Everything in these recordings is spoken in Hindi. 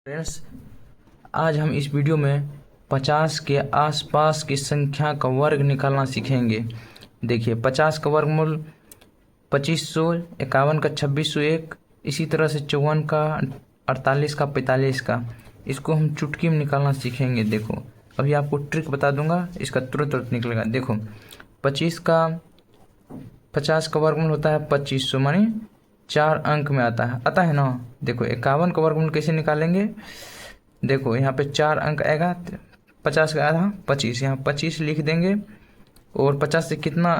फ्रेंड्स, आज हम इस वीडियो में 50 के आसपास की संख्या का वर्ग निकालना सीखेंगे। देखिए, 50 का वर्गमूल 2500, 51 का 2601, इसी तरह से 54 का, 48 का, 45 का, इसको हम चुटकी में निकालना सीखेंगे। देखो, अभी आपको ट्रिक बता दूंगा, इसका तुरंत निकलेगा। देखो, 50 का वर्गमूल होता है 2500, मानी 4 अंक में आता है ना। देखो, 51 का वर्गमूल कैसे निकालेंगे। देखो, यहाँ पे 4 अंक आएगा, 50 का आधा 25, यहाँ 25 लिख देंगे और 50 से कितना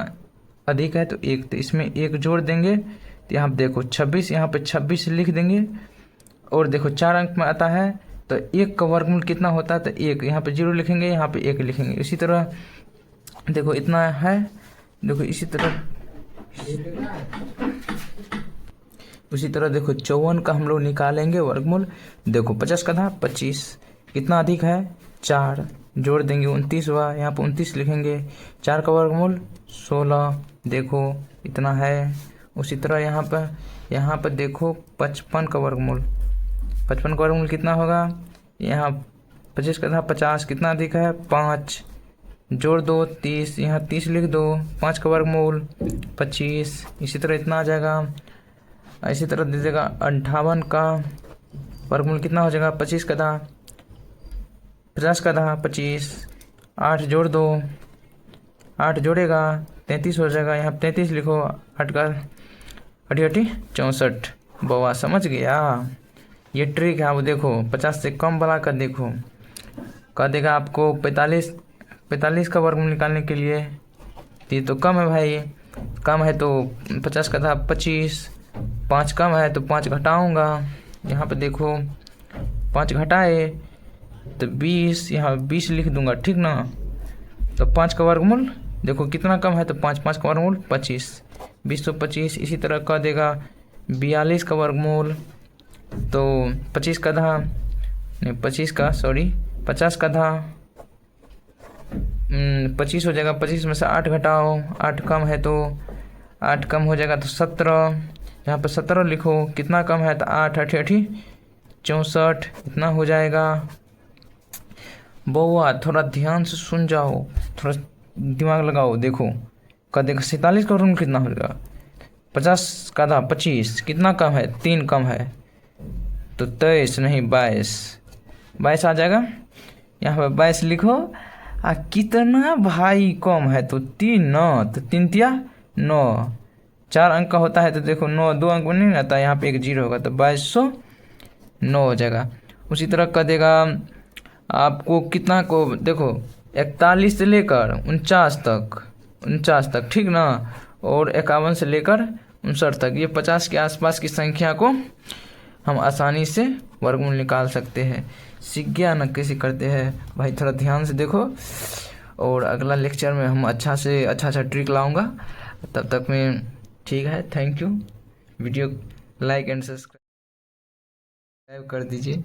अधिक है तो 1, तो इसमें 1 जोड़ देंगे। तो यहाँ देखो 26, यहाँ पे 26 लिख देंगे और देखो 4 अंक में आता है तो 1 का वर्गमूल कितना होता है तो 1, यहाँ पे 0 लिखेंगे, यहाँ पे 1 लिखेंगे। इसी तरह देखो इतना है। देखो इसी तरह देखो 54 का हम लोग निकालेंगे वर्गमूल। देखो 50 का था 25, कितना अधिक है 4, जोड़ देंगे 29 हुआ, यहाँ पे 29 लिखेंगे। 4 का वर्गमूल 16, देखो इतना है। उसी तरह यहाँ पर देखो 55 का वर्गमूल, 55 का वर्गमूल कितना होगा। यहाँ 25 का था 50, कितना अधिक है 5, जोड़ दो 30, यहाँ 30 लिख दो। 5 का वर्गमूल 25, इसी तरह इतना आ जाएगा। इसी तरह दीजिएगा 58 का वर्गमूल कितना हो जाएगा। 25 का था 50 का था 25, 8 जोड़ दो, 8 जोड़ेगा 33 हो जाएगा। यहाँ 33 लिखो, 8 का 64। बउआ समझ गया, ये ट्रिक है। अब देखो 50 से कम वाला का देखो, कह देगा आपको 45 का वर्गमूल निकालने के लिए। ये तो कम है भाई, कम है तो 50 का था 25, 5 कम है तो 5 घटाऊंगा। यहाँ पे देखो 5 घटाए तो 20, यहाँ 20 लिख दूंगा, ठीक ना। तो 5 का वर्गमूल देखो कितना कम है तो 5, 5 का वर्गमूल 25, 20 तो 25। इसी तरह कह देगा 42 का वर्गमूल, तो 25 का था नहीं 25 का 50 का था 25 हो जाएगा। 25 में से 8 घटाओ, 8 कम है तो 8 कम हो जाएगा तो 17, यहाँ पर 17 लिखो, कितना कम है तो 8, 8 64, इतना हो जाएगा। बउआ थोड़ा ध्यान से सुन जाओ, थोड़ा दिमाग लगाओ। देखो का देखो 47 का वर्गमूल कितना हो जाएगा। 50 का था 25, कितना कम है 3 कम है तो 23 नहीं 22 आ जाएगा। यहाँ पर 22 लिखो। कितना भाई कम है तो 3 न, तो 3 तिया 9, 4 अंक का होता है तो देखो 9 2 अंक में नहीं आता, यहाँ पे 1 0 होगा तो 2209 हो जाएगा। उसी तरह कर देगा आपको कितना को, देखो 41 से लेकर 49 तक, ठीक ना, और 51 से लेकर 59 तक, ये 50 के आसपास की संख्या को हम आसानी से वर्गमूल निकाल सकते हैं। सीख गया ना कैसे करते हैं भाई, थोड़ा ध्यान से देखो। और अगला लेक्चर में हम अच्छा ट्रिक लाऊंगा। तब तक में ठीक है, thank you. Video like and subscribe कर दीजिए।